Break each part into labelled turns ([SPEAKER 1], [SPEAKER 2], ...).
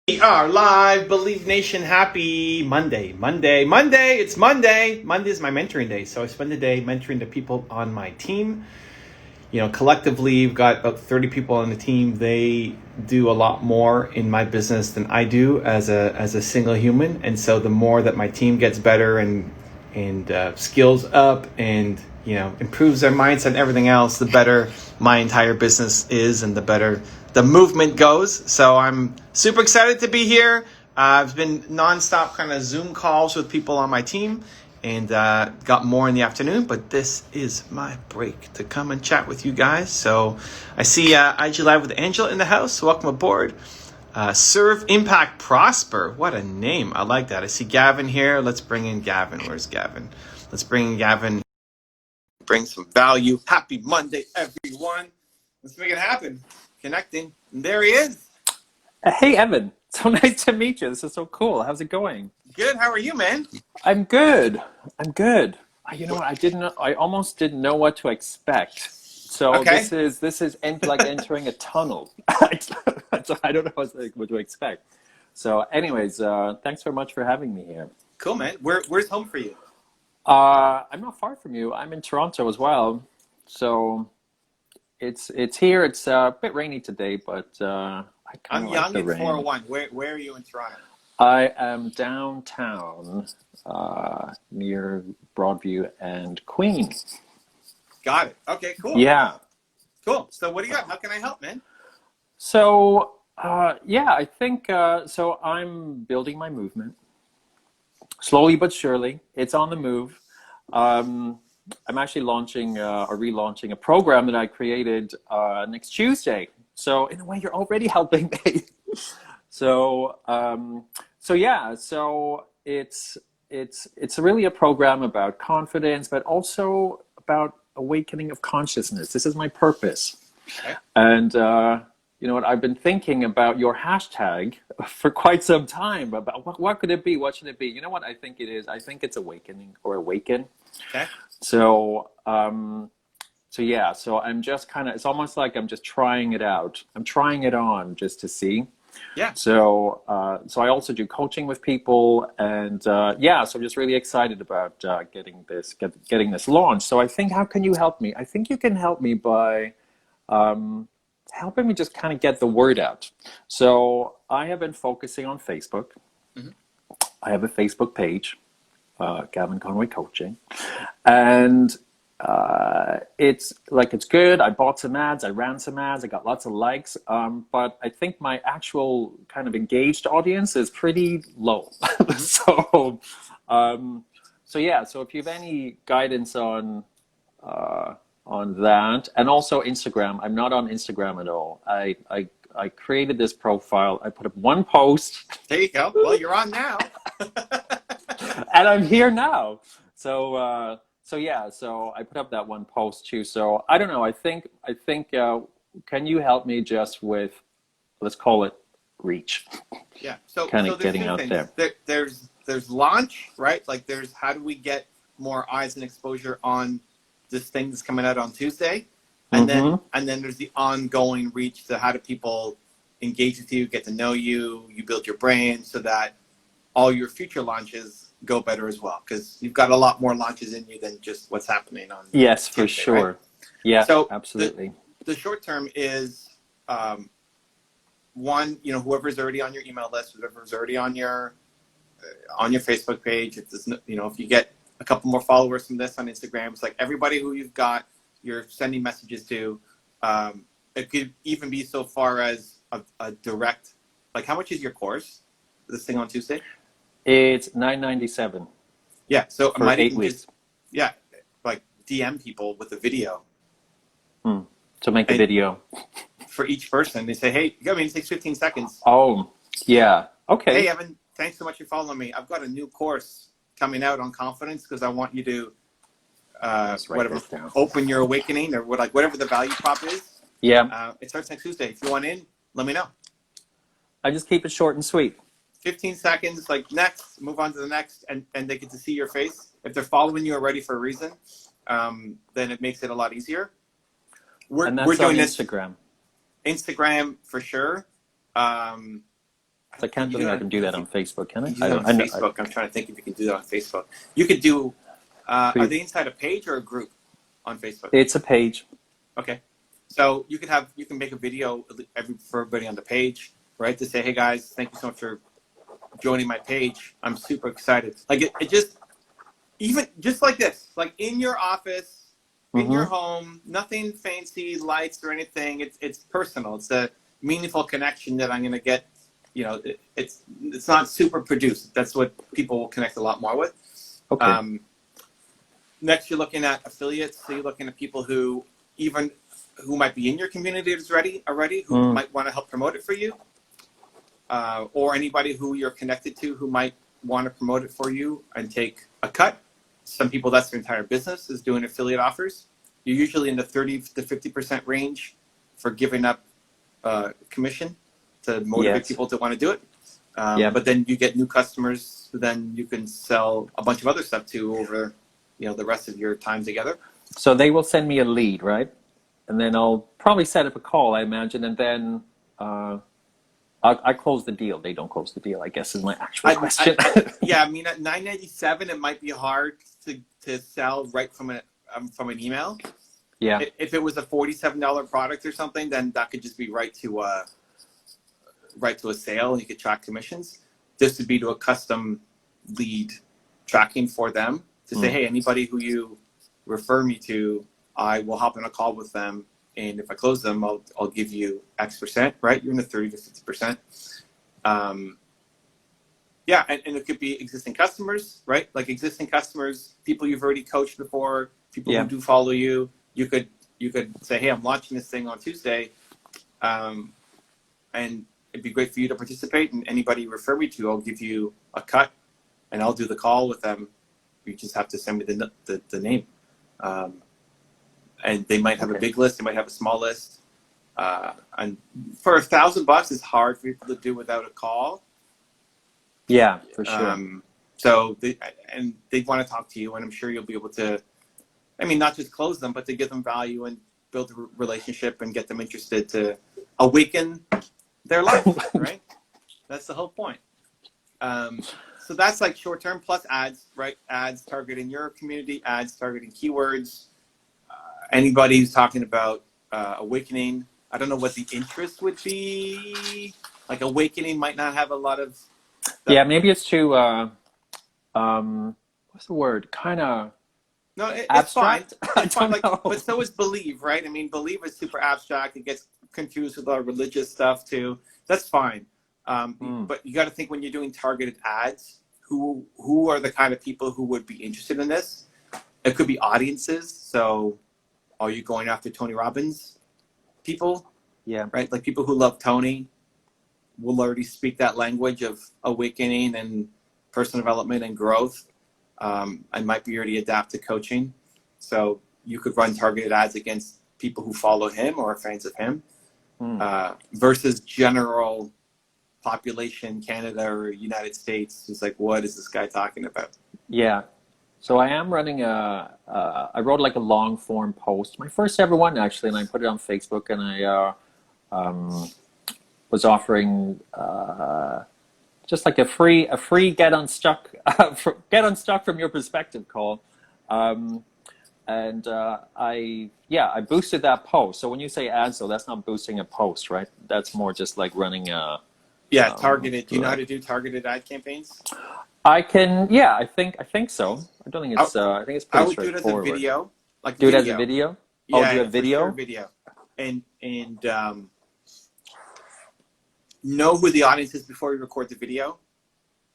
[SPEAKER 1] We are live, Believe Nation. Happy Monday. It's Monday. Monday is my mentoring day. So I spend the day mentoring the people on my team. You know, collectively, we've got about 30 people on the team. They do a lot more in my business than I do as a single human. And so the more that my team gets better and skills up and, you know, improves their mindset and everything else, the better my entire business is and the better the movement goes. So I'm super excited to be here. I've been nonstop kind of Zoom calls with people on my team and got more in the afternoon, but this is my break to come and chat with you guys. So I see IG Live with Angela in the house. Welcome aboard. Serve, Impact, Prosper. What a name. I like that. I see Gavin here. Let's bring in Gavin. Where's Gavin? Let's bring in Gavin. Bring some value. Happy Monday, everyone. Let's make it happen. Connecting. And there he is.
[SPEAKER 2] Hey, Evan. So nice to meet you. This is so cool. How's it going?
[SPEAKER 1] Good. How are you, man?
[SPEAKER 2] I'm good. You know what? I almost didn't know what to expect. So
[SPEAKER 1] Okay.
[SPEAKER 2] this is like entering a tunnel. I don't know what to expect. So anyways, thanks very much for having me here.
[SPEAKER 1] Cool, man. Where's home for you?
[SPEAKER 2] I'm not far from you. I'm in Toronto as well. So it's here. It's a bit rainy today, but I kind
[SPEAKER 1] I'm
[SPEAKER 2] of
[SPEAKER 1] young
[SPEAKER 2] like the
[SPEAKER 1] in
[SPEAKER 2] rain.
[SPEAKER 1] 401. Where are you in Toronto?
[SPEAKER 2] I am downtown, near Broadview and Queen.
[SPEAKER 1] Got it. Okay, cool.
[SPEAKER 2] Yeah.
[SPEAKER 1] Cool. So what do you got? How can I help, man?
[SPEAKER 2] So, I think so. I'm building my movement slowly but surely. It's on the move. I'm actually launching or relaunching a program that I created next Tuesday. So in a way, you're already helping me. So it's really a program about confidence, but also about awakening of consciousness. This is my purpose.
[SPEAKER 1] Okay.
[SPEAKER 2] And you know what? I've been thinking about your hashtag for quite some time about what could it be? What should it be? You know what I think it is? I think it's awakening or awaken.
[SPEAKER 1] Okay.
[SPEAKER 2] So so I'm just kind of, it's almost like I'm just trying it out. I'm trying it on just to see.
[SPEAKER 1] Yeah.
[SPEAKER 2] So I also do coaching with people, and so I'm just really excited about getting this launched. So I think, how can you help me? I think you can help me by helping me just kind of get the word out. So I have been focusing on Facebook.
[SPEAKER 1] Mm-hmm.
[SPEAKER 2] I have a Facebook page, Gavin Conway Coaching, and it's good. I bought some ads, I ran some ads, I got lots of likes, but I think my actual kind of engaged audience is pretty low.
[SPEAKER 1] Mm-hmm.
[SPEAKER 2] So if you have any guidance on that, and also Instagram, I'm not on Instagram at all. I created this profile, I put up one post.
[SPEAKER 1] There you go. Well, you're on now.
[SPEAKER 2] And I'm here now. So I put up that one post too. So I don't know. I think. Can you help me just with, let's call it, reach?
[SPEAKER 1] Yeah. So
[SPEAKER 2] kind
[SPEAKER 1] so
[SPEAKER 2] of
[SPEAKER 1] there's
[SPEAKER 2] getting
[SPEAKER 1] two
[SPEAKER 2] out
[SPEAKER 1] things.
[SPEAKER 2] there.
[SPEAKER 1] There's launch, right? Like there's how do we get more eyes and exposure on this thing that's coming out on Tuesday, and then there's the ongoing reach. So how do people engage with you, get to know you, you build your brand so that all your future launches go better as well, because you've got a lot more launches in you than just what's happening on
[SPEAKER 2] Yes,
[SPEAKER 1] Tuesday,
[SPEAKER 2] for sure.
[SPEAKER 1] right?
[SPEAKER 2] Yeah,
[SPEAKER 1] So
[SPEAKER 2] absolutely.
[SPEAKER 1] The short term is one, you know, whoever's already on your email list, whoever's already on your Facebook page. If there's, you know, if you get a couple more followers from this on Instagram, it's like everybody who you've got, you're sending messages to. It could even be so far as a direct, like, how much is your course? This thing on Tuesday?
[SPEAKER 2] It's $9.97.
[SPEAKER 1] Yeah, so
[SPEAKER 2] for 8 weeks.
[SPEAKER 1] Like DM people with a video.
[SPEAKER 2] So make a video
[SPEAKER 1] for each person. They say, hey, it takes 15 seconds.
[SPEAKER 2] Oh, yeah. Okay.
[SPEAKER 1] Hey, Evan, thanks so much for following me. I've got a new course coming out on confidence because I want you to open your awakening, or whatever the value prop is.
[SPEAKER 2] Yeah.
[SPEAKER 1] It starts next Tuesday. If you want in, let me know.
[SPEAKER 2] I just keep it short and sweet.
[SPEAKER 1] 15 seconds, like next, move on to the next, and they get to see your face. If they're following you already for a reason, then it makes it a lot easier. We're doing
[SPEAKER 2] Instagram.
[SPEAKER 1] Instagram for sure.
[SPEAKER 2] So I can't think I can do that on Facebook, can I?
[SPEAKER 1] You can do that on Facebook. I'm trying to think if you can do that on Facebook. You could do. Are they inside a page or a group on Facebook?
[SPEAKER 2] It's a page.
[SPEAKER 1] Okay. So you can make a video for everybody on the page, right? To say, hey guys, thank you so much for joining my page. I'm super excited. Like it just, even just like this, like in your office, in your home, nothing fancy, lights or anything. It's personal. It's a meaningful connection that I'm going to get. You know, it's not super produced. That's what people will connect a lot more with.
[SPEAKER 2] Okay.
[SPEAKER 1] Next, you're looking at affiliates. So you're looking at people who might be in your community already, who might want to help promote it for you, or anybody who you're connected to who might want to promote it for you and take a cut. Some people, that's their entire business, is doing affiliate offers. You're usually in the 30 to 50% range for giving up commission to motivate people to want to do it. But then you get new customers who then you can sell a bunch of other stuff to over, the rest of your time together.
[SPEAKER 2] So they will send me a lead, right? And then I'll probably set up a call, I imagine, and then I close the deal. They don't close the deal, I guess, is my actual question.
[SPEAKER 1] Yeah, I mean, at $9.97, it might be hard to sell right from an email.
[SPEAKER 2] Yeah.
[SPEAKER 1] If it was a $47 product or something, then that could just be right to a sale, and you could track commissions. This would be to a custom lead tracking for them to say, hey, anybody who you refer me to, I will hop on a call with them, and if I close them, I'll give you X percent, right? You're in the 30 to 50%. Yeah, and it could be existing customers, right? Like existing customers, people you've already coached before, people who do follow you. You could say, hey, I'm launching this thing on Tuesday, and it'd be great for you to participate, and anybody you refer me to, I'll give you a cut, and I'll do the call with them. You just have to send me the name. And they might have a big list, they might have a small list. And for $1,000, it's hard for people to do without a call.
[SPEAKER 2] Yeah, for sure.
[SPEAKER 1] So they want to talk to you, and I'm sure you'll be able to, not just close them, but to give them value and build a relationship and get them interested to awaken their life, right? That's the whole point. So that's like short term plus ads, right? Ads targeting your community, ads targeting keywords. Anybody who's talking about awakening, I don't know what the interest would be. Like awakening might not have a lot of stuff.
[SPEAKER 2] Yeah, maybe it's too what's the word? Kind of
[SPEAKER 1] it's fine. It's fine.
[SPEAKER 2] Like,
[SPEAKER 1] but so is believe, right? Believe is super abstract. It gets confused with our religious stuff too. That's fine. But you got to think when you're doing targeted ads, who are the kind of people who would be interested in this? It could be audiences. So are you going after Tony Robbins people?
[SPEAKER 2] Yeah.
[SPEAKER 1] Right? Like people who love Tony will already speak that language of awakening and personal development and growth. And might be already adapt to coaching. So you could run targeted ads against people who follow him or are fans of him versus general population, Canada or United States. It's like, what is this guy talking about?
[SPEAKER 2] Yeah. So I am running I wrote like a long form post, my first ever one actually, and I put it on Facebook, and I was offering just like a free get unstuck from your perspective call. And I boosted that post. So when you say ads, though, that's not boosting a post, right? That's more just like running a
[SPEAKER 1] targeted. Do you know how to do targeted ad campaigns?
[SPEAKER 2] I can. Yeah, I think so. I don't think it's. I think it's pretty
[SPEAKER 1] I would do it as a video. Like
[SPEAKER 2] do it as a video.
[SPEAKER 1] Yeah,
[SPEAKER 2] do a video.
[SPEAKER 1] Sure, video. And know who the audience is before you record the video.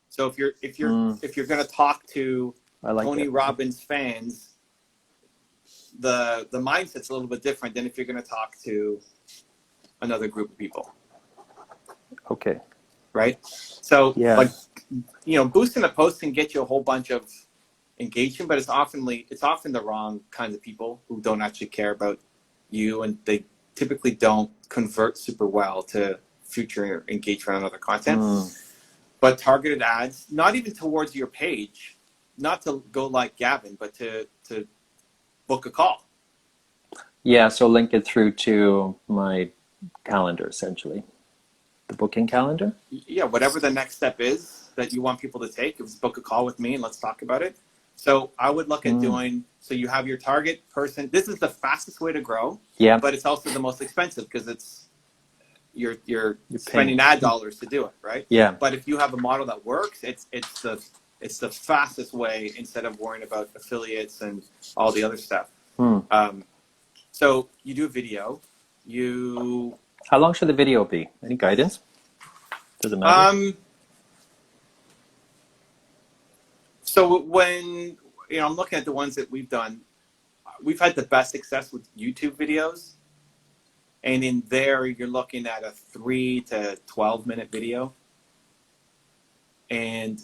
[SPEAKER 1] So if you're going to talk to Tony Robbins fans, the mindset's a little bit different than if you're going to talk to another group of people.
[SPEAKER 2] Okay.
[SPEAKER 1] Right? So boosting a post can get you a whole bunch of engagement, but it's often the wrong kinds of people who don't actually care about you, and they typically don't convert super well to future engagement on other content. But targeted ads, not even towards your page, not to go like Gavin, but to book a call.
[SPEAKER 2] Yeah, so link it through to my calendar, essentially. The booking calendar?
[SPEAKER 1] Yeah, whatever the next step is that you want people to take. If it's book a call with me and let's talk about it. So I would look at doing, so you have your target person. This is the fastest way to grow, but it's also the most expensive because it's you're spending ad dollars to do it, right?
[SPEAKER 2] Yeah.
[SPEAKER 1] But if you have a model that works, it's the fastest way instead of worrying about affiliates and all the other stuff. So you do a video.
[SPEAKER 2] How long should the video be? Any guidance? Does it matter?
[SPEAKER 1] So when I'm looking at the ones that we've done, we've had the best success with YouTube videos, and in there you're looking at a 3 to 12-minute video, and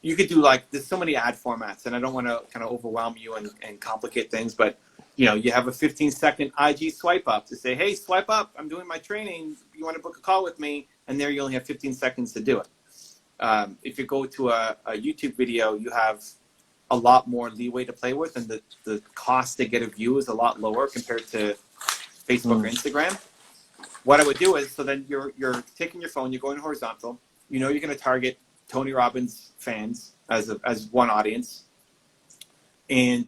[SPEAKER 1] you could do there's so many ad formats, and I don't want to kind of overwhelm you and complicate things, but you have a 15-second IG swipe up to say, hey, swipe up, I'm doing my training, you want to book a call with me, and there you only have 15 seconds to do it. If you go to a YouTube video, you have a lot more leeway to play with, and the cost to get a view is a lot lower compared to Facebook or Instagram. What I would do is, so then you're taking your phone, you're going horizontal, you're going to target Tony Robbins fans as one audience, and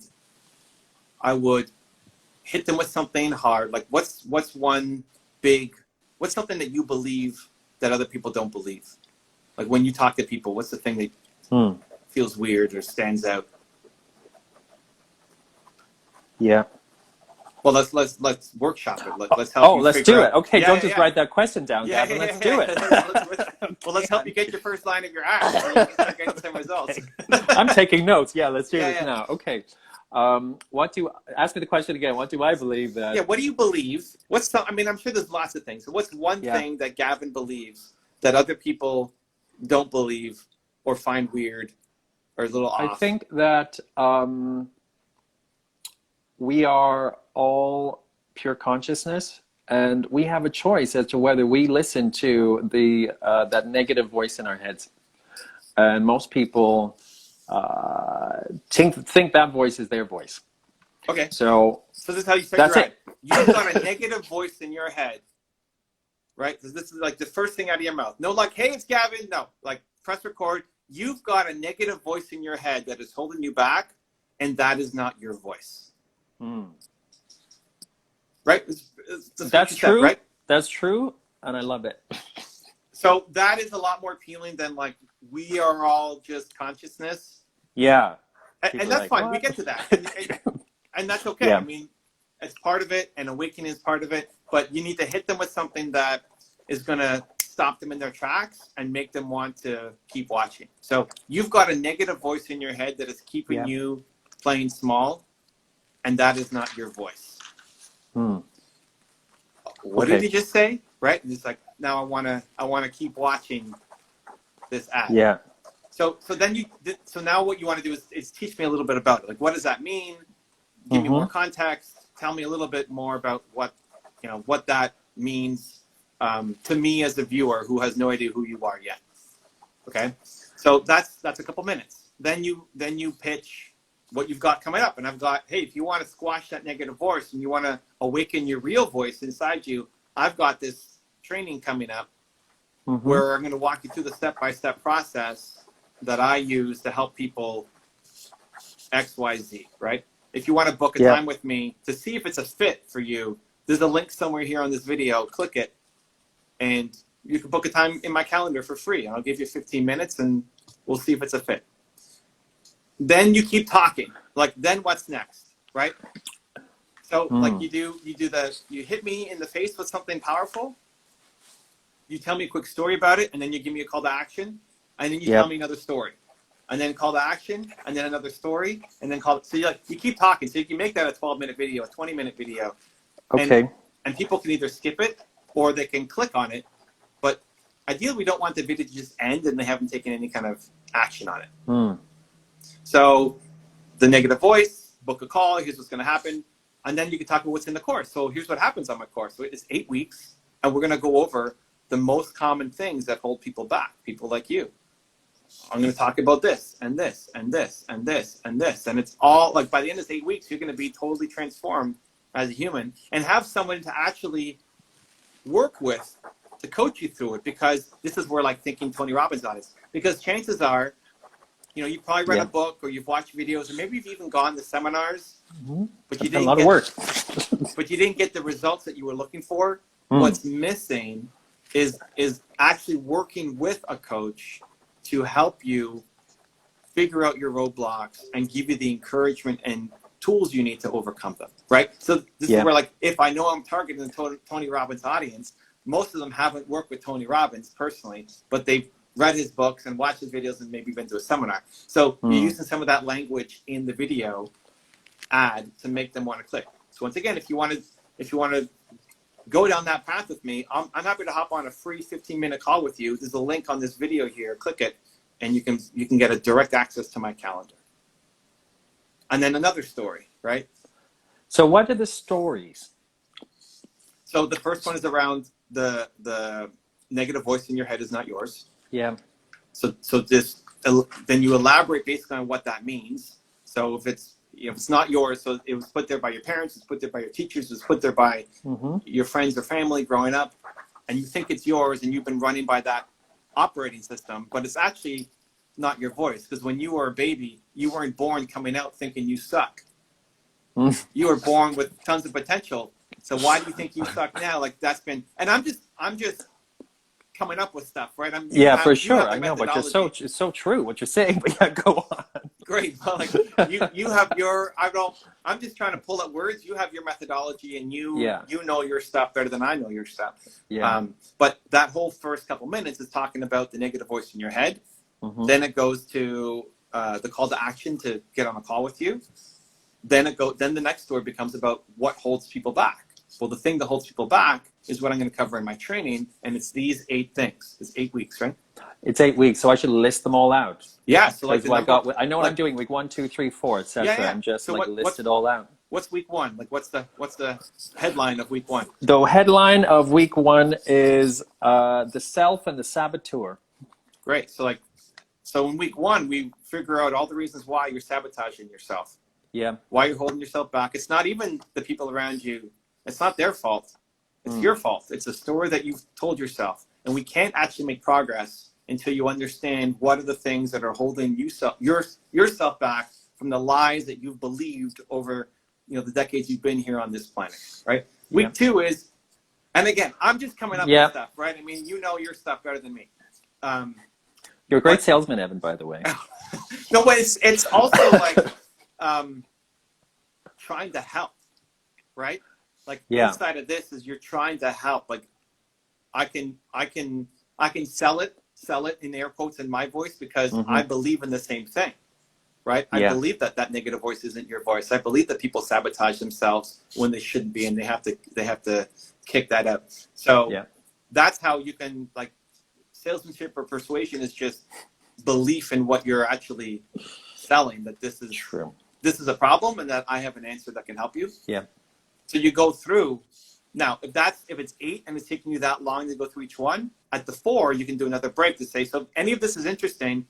[SPEAKER 1] I would hit them with something hard, like what's something that you believe that other people don't believe? Like when you talk to people, what's the thing that feels weird or stands out?
[SPEAKER 3] Yeah.
[SPEAKER 1] Well, let's workshop it. Let's help.
[SPEAKER 2] Let's do it. Okay, don't just write that question down,
[SPEAKER 1] Yeah,
[SPEAKER 2] Gavin.
[SPEAKER 1] yeah,
[SPEAKER 2] Let's
[SPEAKER 1] yeah,
[SPEAKER 2] do
[SPEAKER 1] yeah.
[SPEAKER 2] it.
[SPEAKER 1] Well, let's help you get your first line of your act so you can start getting some results.
[SPEAKER 2] I'm taking notes. Yeah, let's do this
[SPEAKER 1] Yeah.
[SPEAKER 2] now. Okay. Ask me the question again. What do I believe that?
[SPEAKER 1] Yeah, what do you believe? I'm sure there's lots of things. So what's one thing that Gavin believes that other people don't believe or find weird or a little off?
[SPEAKER 2] I think that we are all pure consciousness, and we have a choice as to whether we listen to that negative voice in our heads. And most people think that voice is their voice.
[SPEAKER 1] Okay.
[SPEAKER 2] So
[SPEAKER 1] this is how you start
[SPEAKER 2] that's
[SPEAKER 1] your
[SPEAKER 2] it.
[SPEAKER 1] ad. You've got a negative voice in your head, right? Because this is like the first thing out of your mouth. No, like, hey, it's Gavin. No, like, press record. You've got a negative voice in your head that is holding you back, and that is not your voice. Right?
[SPEAKER 2] That's true.
[SPEAKER 1] Right?
[SPEAKER 2] That's true, and I love it.
[SPEAKER 1] So that is a lot more appealing than like we are all just consciousness.
[SPEAKER 2] Yeah.
[SPEAKER 1] And that's fine. We get to that. And that's okay.
[SPEAKER 2] Yeah.
[SPEAKER 1] I mean, it's part of it, and awakening is part of it. But you need to hit them with something that is going to stop them in their tracks and make them want to keep watching. So you've got a negative voice in your head that is keeping you playing small, and that is not your voice. What did you just say? Right? And it's like, now I want to keep watching this ad.
[SPEAKER 2] Yeah.
[SPEAKER 1] So now what you want to do is teach me a little bit about it. Like, what does that mean? Give me more context. Tell me a little bit more about what that means to me as a viewer who has no idea who you are yet. Okay. So that's a couple minutes. Then you pitch what you've got coming up. And I've got, hey, if you want to squash that negative voice and you want to awaken your real voice inside you, I've got this training coming up where I'm going to walk you through the step-by-step process that I use to help people X, Y, Z, right? If you want to book a time with me to see if it's a fit for you, there's a link somewhere here on this video. Click it, and you can book a time in my calendar for free. I'll give you 15 minutes, and we'll see if it's a fit. Then you keep talking. Like, then what's next, right? So, like you hit me in the face with something powerful. You tell me a quick story about it, and then you give me a call to action, and then you tell me another story, and then call to action, and then another story, and then so you keep talking. So you can make that a 12-minute video, a 20-minute video.
[SPEAKER 2] Okay.
[SPEAKER 1] And people can either skip it or they can click on it. But ideally, we don't want the video to just end and they haven't taken any kind of action on it. So the negative voice, book a call, here's what's going to happen. And then you can talk about what's in the course. So here's what happens on my course. So it's 8 weeks, and we're going to go over the most common things that hold people back, people like you. I'm going to talk about this and this and this and this and this. And it's all like by the end of 8 weeks, you're going to be totally transformed as a human and have someone to actually work with to coach you through it, because this is where like thinking Tony Robbins on is, because chances are, you know, you've probably read a book or you've watched videos or maybe you've even gone to seminars, but you didn't
[SPEAKER 2] a lot of work.
[SPEAKER 1] but you didn't get the results that you were looking for. What's missing is actually working with a coach to help you figure out your roadblocks and give you the encouragement and tools you need to overcome them, right? So this is where, like, if I know I'm targeting the Tony Robbins audience, most of them haven't worked with Tony Robbins personally, but they've read his books and watched his videos and maybe been to a seminar. So you're using some of that language in the video ad to make them want to click. So once again, if you want to go down that path with me, I'm happy to hop on a free 15-minute call with you. There's a link on this video here. Click it, and you can get a direct access to my calendar. And then another story, right?
[SPEAKER 2] So what are the stories?
[SPEAKER 1] So the first one is around the negative voice in your head is not yours.
[SPEAKER 2] Yeah.
[SPEAKER 1] So then you elaborate basically on what that means. So if it's not yours, so it was put there by your parents, it's put there by your teachers, it's put there by your friends or family growing up, and you think it's yours and you've been running by that operating system, but it's actually not your voice, because when you were a baby, you weren't born coming out thinking you suck. You were born with tons of potential. So why do you think you suck now? Like, that's been, and I'm just coming up with stuff, right?
[SPEAKER 2] For sure. I know, but it's so true what you're saying. But yeah, go on.
[SPEAKER 1] Great. Well, like you have your, I'm just trying to pull up words. You have your methodology, and you know your stuff better than I know your stuff. Yeah. But that whole first couple minutes is talking about the negative voice in your head. Then it goes to the call to action to get on a call with you. Then the next story becomes about what holds people back. Well, the thing that holds people back is what I'm going to cover in my training, and it's these 8 things. It's 8 weeks, right?
[SPEAKER 2] It's 8 weeks, so I should list them all out.
[SPEAKER 1] Yeah. So like
[SPEAKER 2] I know what I'm doing. Week 1, 2, 3, 4, etc.
[SPEAKER 1] Yeah.
[SPEAKER 2] I'm just so list it all out.
[SPEAKER 1] What's week 1? Like, what's the headline of week 1?
[SPEAKER 2] The headline of week 1 is the self and the saboteur.
[SPEAKER 1] Great. So in week 1, we figure out all the reasons why you're sabotaging yourself.
[SPEAKER 2] Yeah.
[SPEAKER 1] Why you're holding yourself back. It's not even the people around you. It's not their fault. It's your fault. It's a story that you've told yourself. And we can't actually make progress until you understand what are the things that are holding yourself back from the lies that you've believed over, the decades you've been here on this planet, right? Week 2 is, and again, I'm just coming up with stuff, right? I mean, you know your stuff better than me.
[SPEAKER 2] You're a great salesman, Evan, by the way.
[SPEAKER 1] No, but it's also like trying to help, right? Like inside of this is you're trying to help. Like I can sell it in air quotes in my voice because I believe in the same thing, right? I believe that negative voice isn't your voice. I believe that people sabotage themselves when they shouldn't be, and they have to kick that out. So that's how you can, like, salesmanship or persuasion is just belief in what you're actually selling, that this is true. This is a problem and that I have an answer that can help you. Yeah. So you go through. Now, if it's 8 and it's taking you that long to go through each one, at the 4, you can do another break to say, so if any of this is interesting,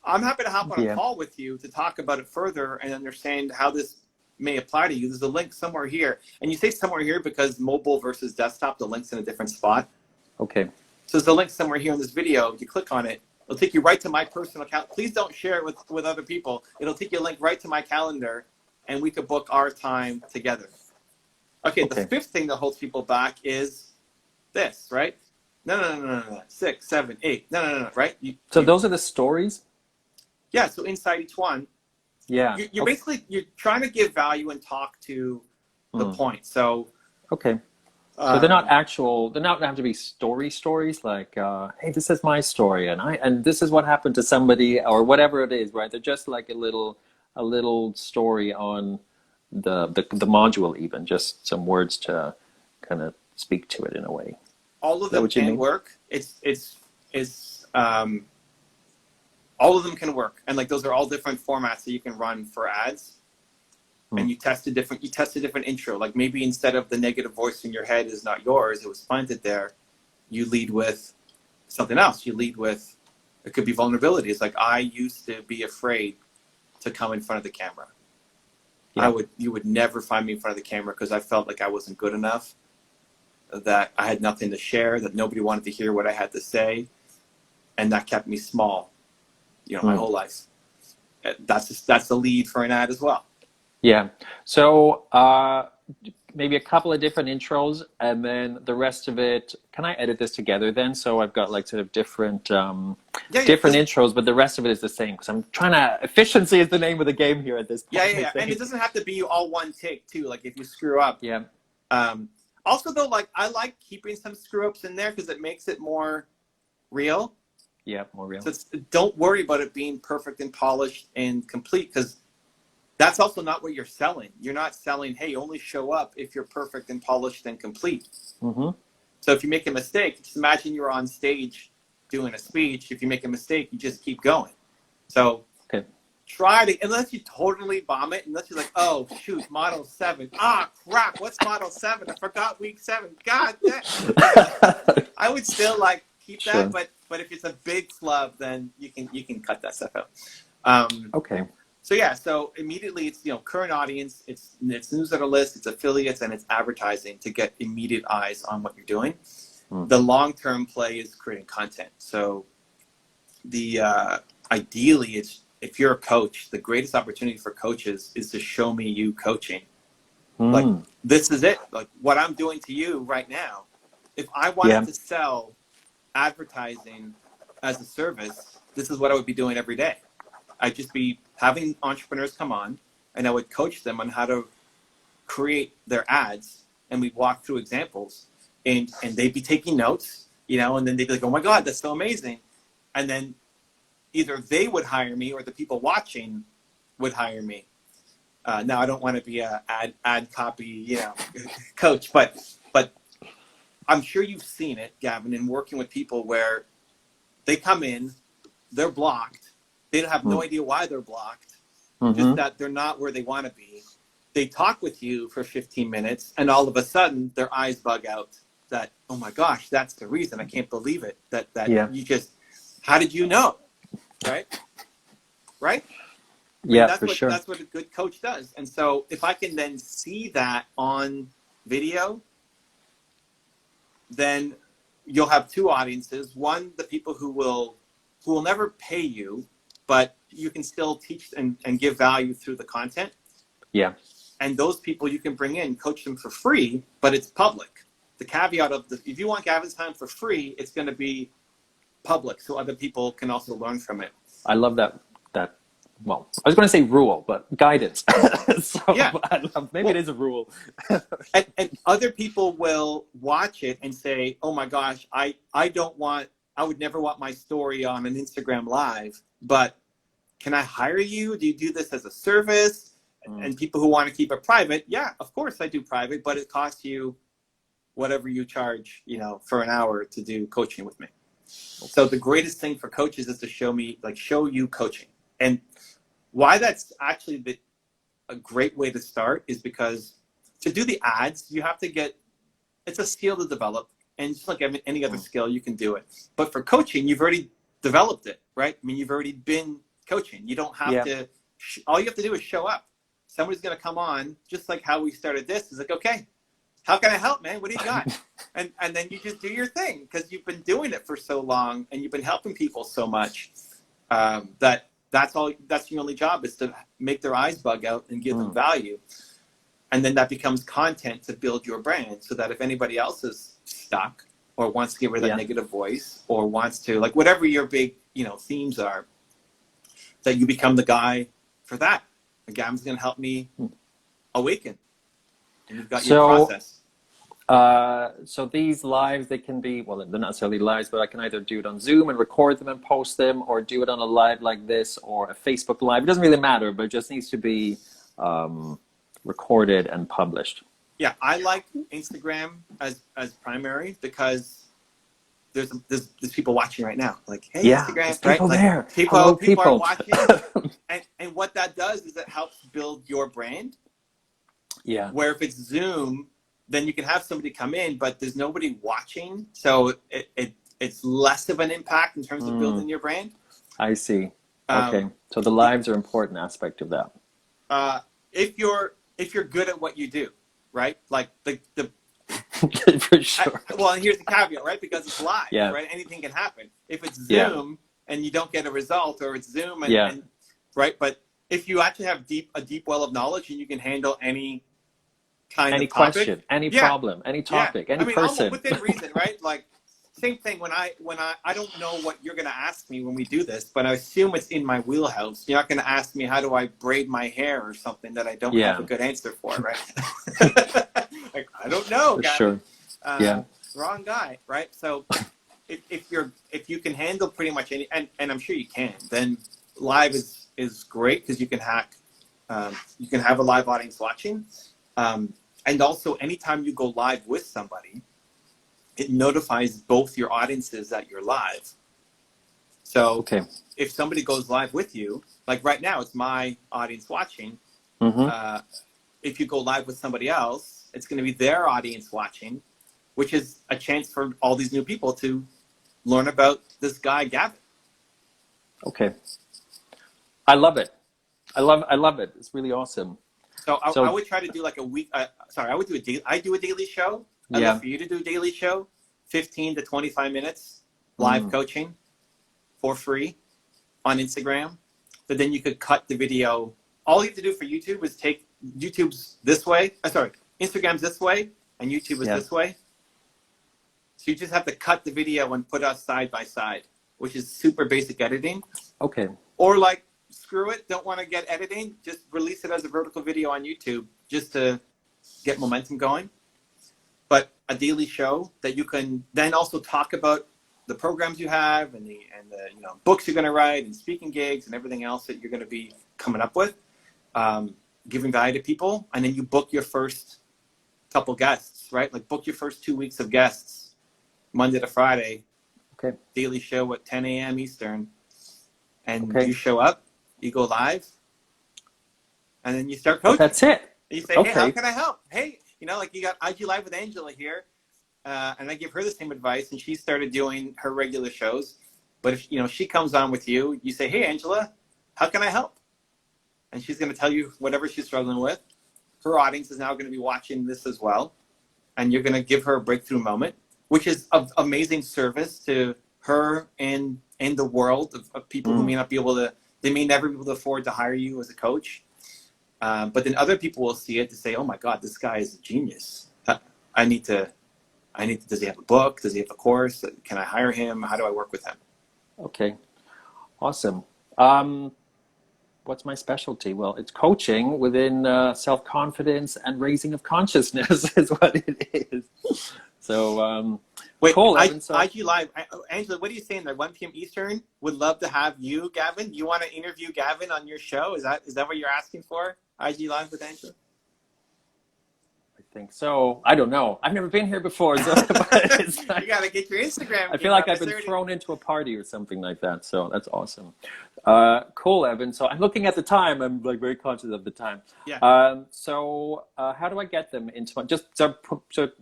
[SPEAKER 1] I'm happy to hop on a call with you to talk about it further and understand how this may apply to you. There's a link somewhere here. And you say somewhere here because mobile versus desktop, the link's in a different spot. Okay. So there's a link somewhere here in this video. You click on it. It'll take you right to my personal account. Please don't share it with other people. It'll take you a link right to my calendar, and we could book our time together. Okay, the 5th thing that holds people back is this, right? No. 6, 7, 8. No, right?
[SPEAKER 2] So those are the stories?
[SPEAKER 1] Yeah, so inside each one. Yeah. You're basically, you're trying to give value and talk to the point. So. Okay. So they're not have to be stories like, hey, this is my story and this is what happened to somebody or whatever it is, right? They're just like a little story on the module, even just some words to kind of speak to it in a way. All of them can work. All of them can work, and like those are all different formats that you can run for ads. And you test a different intro. Like maybe instead of the negative voice in your head is not yours, it was planted there, you lead with something else. You lead with, it could be vulnerability. It's like, I used to be afraid to come in front of the camera. Yeah. You would never find me in front of the camera because I felt like I wasn't good enough. that I had nothing to share, that nobody wanted to hear what I had to say, and that kept me small, my whole life. That's the lead for an ad as well.
[SPEAKER 2] Yeah. So maybe a couple of different intros, and then the rest of it. Can I edit this together then? So I've got like sort of different different intros, but the rest of it is the same because I'm trying to. Efficiency is the name of the game here at this point.
[SPEAKER 1] Yeah. And it doesn't have to be all one take too. Like if you screw up.
[SPEAKER 2] Yeah.
[SPEAKER 1] Also, though, like I like keeping some screw ups in there because it makes it more real.
[SPEAKER 2] Yeah, more real.
[SPEAKER 1] So don't worry about it being perfect and polished and complete, because that's also not what you're selling. You're not selling, hey, only show up if you're perfect and polished and complete.
[SPEAKER 2] Mm-hmm.
[SPEAKER 1] So if you make a mistake, just imagine you're on stage doing a speech. If you make a mistake, you just keep going. So try to, unless you totally bomb it, unless you're like, oh, shoot, model 7. Ah, crap, what's model 7? I forgot week 7. God damn. I would still like keep that, but if it's a big flub, then you can cut that stuff out.
[SPEAKER 2] Okay.
[SPEAKER 1] So yeah, so immediately it's current audience, it's newsletter list, it's affiliates, and it's advertising to get immediate eyes on what you're doing. The long-term play is creating content. So the ideally, it's if you're a coach, the greatest opportunity for coaches is to show me you coaching. Like this is it. Like what I'm doing to you right now. If I wanted to sell advertising as a service, this is what I would be doing every day. I'd just be having entrepreneurs come on, and I would coach them on how to create their ads, and we'd walk through examples, and they'd be taking notes, and then they'd be like, oh my God, that's so amazing. And then either they would hire me or the people watching would hire me. Now I don't want to be a ad copy, coach, but I'm sure you've seen it, Gavin, in working with people where they come in, they're blocked. They have no idea why they're blocked, just that they're not where they want to be. They talk with you for 15 minutes, and all of a sudden, their eyes bug out that, oh my gosh, that's the reason. I can't believe it. That you just, how did you know? Right?
[SPEAKER 2] Yeah, for sure.
[SPEAKER 1] That's what a good coach does. And so if I can then see that on video, then you'll have two audiences. One, the people who will never pay you, but you can still teach and give value through the content.
[SPEAKER 2] Yeah.
[SPEAKER 1] And those people you can bring in, coach them for free, but it's public. The caveat of if you want Gavin's time for free, it's going to be public so other people can also learn from it.
[SPEAKER 2] I love that. Well, I was going to say rule, but guidance. Maybe it is a rule.
[SPEAKER 1] and other people will watch it and say, oh my gosh, I would never want my story on an Instagram live, but can I hire you? Do you do this as a service? And people who want to keep it private, yeah, of course I do private, but it costs you whatever you charge, for an hour to do coaching with me. So the greatest thing for coaches is to show you coaching. And why that's actually a great way to start is because to do the ads, you have to it's a skill to develop. And just like any other skill, you can do it. But for coaching, you've already developed it, right? I mean, you've already been coaching. You don't have to, all you have to do is show up. Somebody's going to come on, just like how we started this. Is like, okay, how can I help, man? What do you got? and then you just do your thing because you've been doing it for so long and you've been helping people so much that's your only job is to make their eyes bug out and give them value. And then that becomes content to build your brand so that if anybody else is stuck or wants to get rid of that negative voice or wants to, like whatever your big, themes are, that you become the guy for that. And Gavin's going to help me awaken. And you've got your process.
[SPEAKER 2] So these lives, they can be, well, they're not necessarily lives, but I can either do it on Zoom and record them and post them, or do it on a live like this or a Facebook Live. It doesn't really matter, but it just needs to be recorded and published.
[SPEAKER 1] Yeah, I like Instagram as primary because there's people watching right now. Like, hey, Instagram,
[SPEAKER 2] people
[SPEAKER 1] right?
[SPEAKER 2] there.
[SPEAKER 1] Like, people are watching. and what that does is it helps build your brand.
[SPEAKER 2] Yeah.
[SPEAKER 1] Where if it's Zoom, then you can have somebody come in, but there's nobody watching. So it's less of an impact in terms of building your brand.
[SPEAKER 2] I see. Okay. So the lives are an important aspect of that.
[SPEAKER 1] If you're good at what you do, right? Like the
[SPEAKER 2] For sure.
[SPEAKER 1] Well, and here's the caveat, right? Because it's live,
[SPEAKER 2] Yeah.
[SPEAKER 1] right? Anything can happen. If it's
[SPEAKER 2] Yeah.
[SPEAKER 1] Zoom and you don't get a result, or it's Zoom and,
[SPEAKER 2] Yeah.
[SPEAKER 1] and right? But if you actually have a deep well of knowledge and you can handle any kind
[SPEAKER 2] Any
[SPEAKER 1] of topic,
[SPEAKER 2] question, any problem, any topic, any person.
[SPEAKER 1] almost within reason, right? Like same thing when I don't know what you're going to ask me when we do this, but I assume it's in my wheelhouse. You're not going to ask me how do I braid my hair or something that I don't have a good answer for, right? Like I don't know.
[SPEAKER 2] For sure.
[SPEAKER 1] Wrong guy, right? So if you can handle pretty much any, and I'm sure you can, then live is great because you can hack. You can have a live audience watching. And also, anytime you go live with somebody, it notifies both your audiences that you're live. So if somebody goes live with you, like right now, it's my audience watching. If you go live with somebody else, it's going to be their audience watching, which is a chance for all these new people to learn about this guy, Gavin.
[SPEAKER 2] Okay. I love it. I love it. It's really awesome.
[SPEAKER 1] So I would try to do like a week. I would do I do a daily show. I'd love for you to do a daily show, 15 to 25 minutes, live coaching for free on Instagram. But then you could cut the video. All you have to do for YouTube is take YouTube's this way. Instagram's this way, and YouTube is this way. So you just have to cut the video and put us side by side, which is super basic editing.
[SPEAKER 2] Okay.
[SPEAKER 1] Or like, screw it, don't want to get editing, just release it as a vertical video on YouTube just to get momentum going. But a daily show that you can then also talk about the programs you have and the books you're going to write and speaking gigs and everything else that you're going to be coming up with, giving value to people. And then you book your first couple guests, right? Like book your first 2 weeks of guests, Monday to Friday.
[SPEAKER 2] Okay.
[SPEAKER 1] Daily show at 10 a.m. Eastern. And you show up. You go live, and then you start coaching.
[SPEAKER 2] That's it.
[SPEAKER 1] And you say, hey, how can I help? Hey, like you got IG Live with Angela here, and I give her the same advice, and she started doing her regular shows. But if, she comes on with you, you say, hey, Angela, how can I help? And she's going to tell you whatever she's struggling with. Her audience is now going to be watching this as well, and you're going to give her a breakthrough moment, which is of amazing service to her and the world of people who may not be able to. They may never be able to afford to hire you as a coach. But then other people will see it to say, oh my God, this guy is a genius. I need to, does he have a book? Does he have a course? Can I hire him? How do I work with him?
[SPEAKER 2] Okay. Awesome. What's my specialty? Well, it's coaching within self-confidence and raising of consciousness is what it is. So,
[SPEAKER 1] wait,
[SPEAKER 2] cool.
[SPEAKER 1] IG Live, Angela, what are you saying there? 1 p.m. Eastern, would love to have you, Gavin. You want to interview Gavin on your show? Is that what you're asking for? IG Live with Angela?
[SPEAKER 2] I think so. I don't know. I've never been here before. So it's
[SPEAKER 1] you got to get your Instagram.
[SPEAKER 2] I feel like I've been thrown into a party or something like that. So that's awesome. Cool, Evan. So I'm looking at the time. I'm like very conscious of the time.
[SPEAKER 1] Yeah.
[SPEAKER 2] So how do I get them into my, just so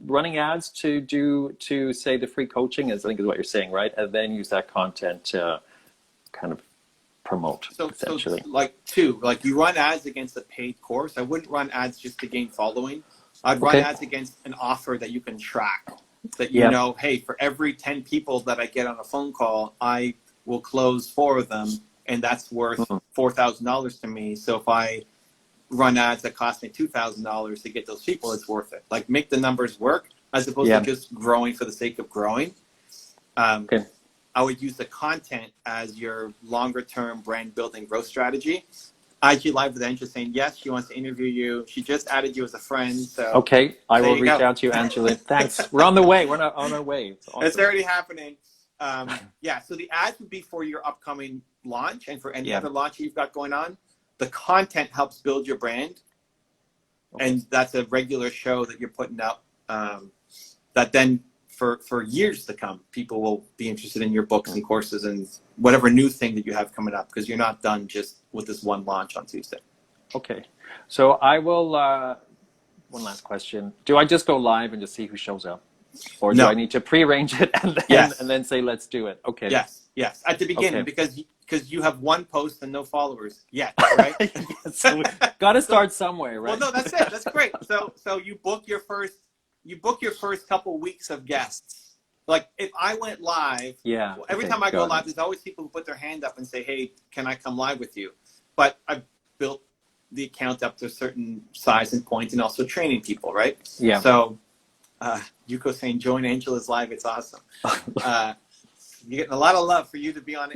[SPEAKER 2] running ads to say the free coaching is, I think is what you're saying, right? And then use that content to kind of promote essentially.
[SPEAKER 1] So like you run ads against a paid course. I wouldn't run ads just to gain following. I'd run ads against an offer that you can track, that you know, hey, for every 10 people that I get on a phone call, I will close 4 of them, and that's worth $4,000 to me. So if I run ads that cost me $2,000 to get those people, it's worth it. Like make the numbers work as opposed to just growing for the sake of growing. I would use the content as your longer term brand building growth strategy. IG Live with Angela saying, yes, she wants to interview you. She just added you as a friend. So
[SPEAKER 2] okay, I will reach out to you, Angela. Thanks. We're on the way. We're not on our way. It's awesome.
[SPEAKER 1] It's already happening. So the ads would be for your upcoming launch and for any other launch you've got going on. The content helps build your brand. And that's a regular show that you're putting out that then for years to come, people will be interested in your books and courses and whatever new thing that you have coming up, because you're not done just with this one launch on Tuesday.
[SPEAKER 2] Okay. So I will, one last question. Do I just go live and just see who shows up? Or do I need to pre-arrange it and then say, let's do it? Okay.
[SPEAKER 1] Yes. At the beginning, because you have one post and no followers yet, right?
[SPEAKER 2] So got to start somewhere, right?
[SPEAKER 1] Well, no, that's it. That's great. So you book your first you book your first couple weeks of guests. Like if I went live,
[SPEAKER 2] Yeah.
[SPEAKER 1] every
[SPEAKER 2] Okay,
[SPEAKER 1] time I go
[SPEAKER 2] got
[SPEAKER 1] live,
[SPEAKER 2] it.
[SPEAKER 1] there's always people who put their hand up and say, "Hey, can I come live with you?" But I've built the account up to a certain size and point, and also training people, right?
[SPEAKER 2] Yeah.
[SPEAKER 1] So, Yuko saying, "Join Angela's live." It's awesome. You're getting a lot of love for you to be on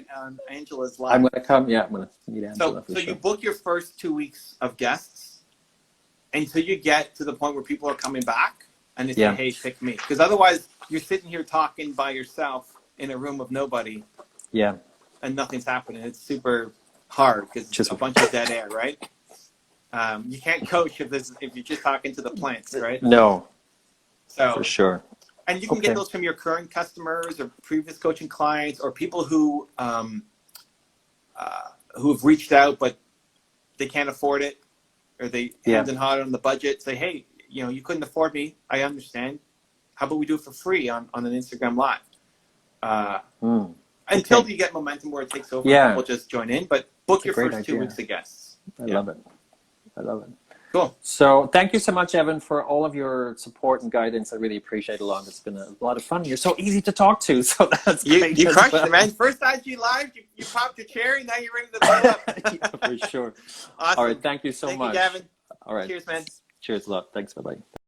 [SPEAKER 1] Angela's live.
[SPEAKER 2] I'm gonna come. Yeah, I'm gonna meet Angela.
[SPEAKER 1] So you book your first 2 weeks of guests until you get to the point where people are coming back and they say,
[SPEAKER 2] Yeah.
[SPEAKER 1] "Hey, pick me," because otherwise you're sitting here talking by yourself in a room of nobody.
[SPEAKER 2] Yeah.
[SPEAKER 1] And nothing's happening. It's super hard because it's a bunch of dead air, right? You can't coach if you're just talking to the plants, right?
[SPEAKER 2] No.
[SPEAKER 1] So
[SPEAKER 2] For sure.
[SPEAKER 1] And you can get those from your current customers or previous coaching clients or people who've reached out but they can't afford it or they hands and hot on the budget. Say, hey, you couldn't afford me. I understand. How about we do it for free on an Instagram Live? Until you get momentum where it takes over, people just join in. But book your first 2 weeks of guests.
[SPEAKER 2] I love it. I love it.
[SPEAKER 1] Cool.
[SPEAKER 2] So thank you so much, Evan, for all of your support and guidance. I really appreciate it a lot. It's been a lot of fun. You're so easy to talk to, so that's great.
[SPEAKER 1] You crushed it, man. First IG Live, you popped your cherry, now you're ready to blow up.
[SPEAKER 2] Yeah, for sure.
[SPEAKER 1] Awesome.
[SPEAKER 2] All right, thank you so much.
[SPEAKER 1] Thank you, Gavin.
[SPEAKER 2] All right.
[SPEAKER 1] Cheers, man.
[SPEAKER 2] Cheers a lot. Thanks. Bye-bye.